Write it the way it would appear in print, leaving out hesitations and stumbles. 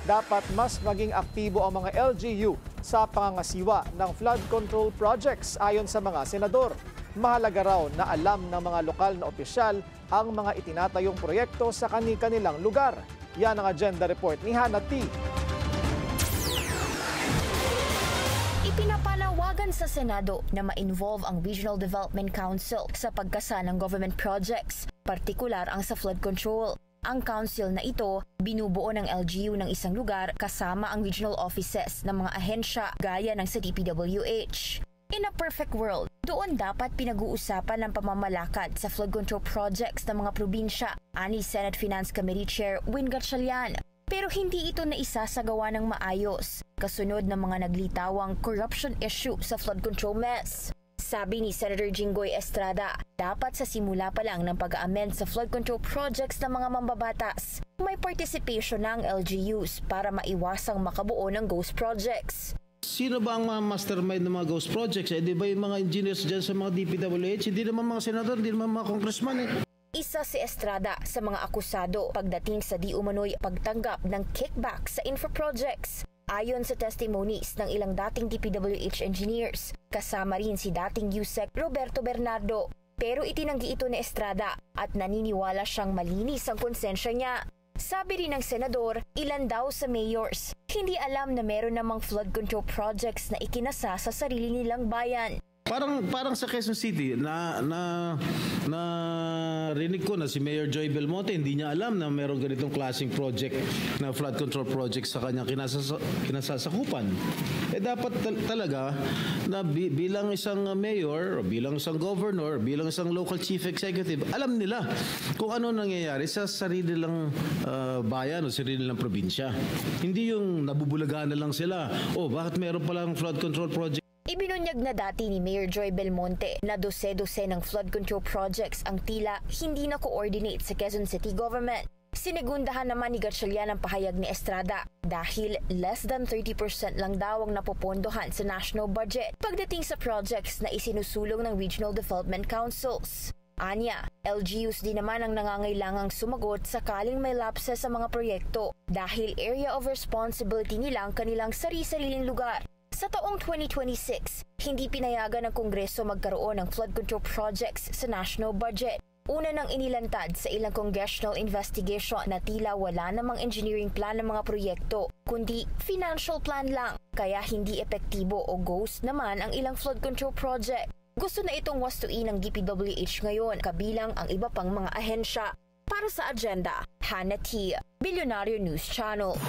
dapat mas maging aktibo ang mga LGU sa pangangasiwa ng flood control projects ayon sa mga senador. Mahalaga raw na alam ng mga lokal na opisyal ang mga itinatayong proyekto sa kani-kanilang lugar. Yan ang agenda report ni Hannah T. Ipinapanawagan sa Senado na ma-involve ang Regional Development Council sa pagkasa ng government projects, partikular ang sa flood control. Ang council na ito, binubuo ng LGU ng isang lugar kasama ang regional offices ng mga ahensya gaya ng sa DPWH. In a perfect world, doon dapat pinag-uusapan ng pamamalakad sa flood control projects ng mga probinsya, ani Senate Finance Committee Chair Win Gatchalian. Pero hindi ito naisasagawa ng maayos, kasunod ng mga naglitawang corruption issue sa flood control mess. Sabi ni Senator Jinggoy Estrada, dapat sa simula pa lang ng pag-amend sa flood control projects ng mga mambabatas, may participation ng LGUs para maiwasang makabuo ng ghost projects. Sino ba ang mga mastermind ng mga ghost projects? Di ba yung mga engineers dyan sa mga DPWH? Hindi naman mga senador, hindi naman mga congressman Isa si Estrada sa mga akusado pagdating sa di umano'y pagtanggap ng kickback sa infra projects. Ayon sa testimonies ng ilang dating DPWH engineers, kasama rin si dating USEC Roberto Bernardo. Pero itinanggi ito ni Estrada at naniniwala siyang malinis ang konsensya niya. Sabi rin ng senador, ilan daw sa mayors hindi alam na meron namang flood control projects na ikinasa sa sarili nilang bayan. Parang sa Quezon City na rinig ko na si Mayor Joy Belmonte hindi niya alam na meron ganitong klaseng project na flood control project sa kanyang kinasasakupan. Dapat talaga na bilang isang mayor, bilang isang governor, bilang isang local chief executive, alam nila kung ano nangyayari sa sarili nilang bayan o sarili nilang probinsya. Hindi yung nabubulagaan na lang sila. Bakit meron palang flood control project? Ibinunyag na dati ni Mayor Joy Belmonte na dose-dose ng flood control projects ang tila hindi na coordinate sa Quezon City government. Sinegundahan naman ni Gatchalian ang pahayag ni Estrada dahil less than 30% lang daw ang napopondohan sa national budget pagdating sa projects na isinusulong ng regional development councils. Anya, LGUs din naman ang nangangailangang sumagot sakaling may lapses sa mga proyekto dahil area of responsibility nila ang kanilang sari-sariling lugar. Sa taong 2026, hindi pinayagan ng Kongreso magkaroon ng flood control projects sa national budget. Una nang inilantad sa ilang congressional investigation na tila wala namang engineering plan ng mga proyekto, kundi financial plan lang. Kaya hindi epektibo o ghost naman ang ilang flood control project. Gusto na itong wastuin ng DPWH ngayon, kabilang ang iba pang mga ahensya. Para sa agenda, Hannah T, Billionaire News Channel.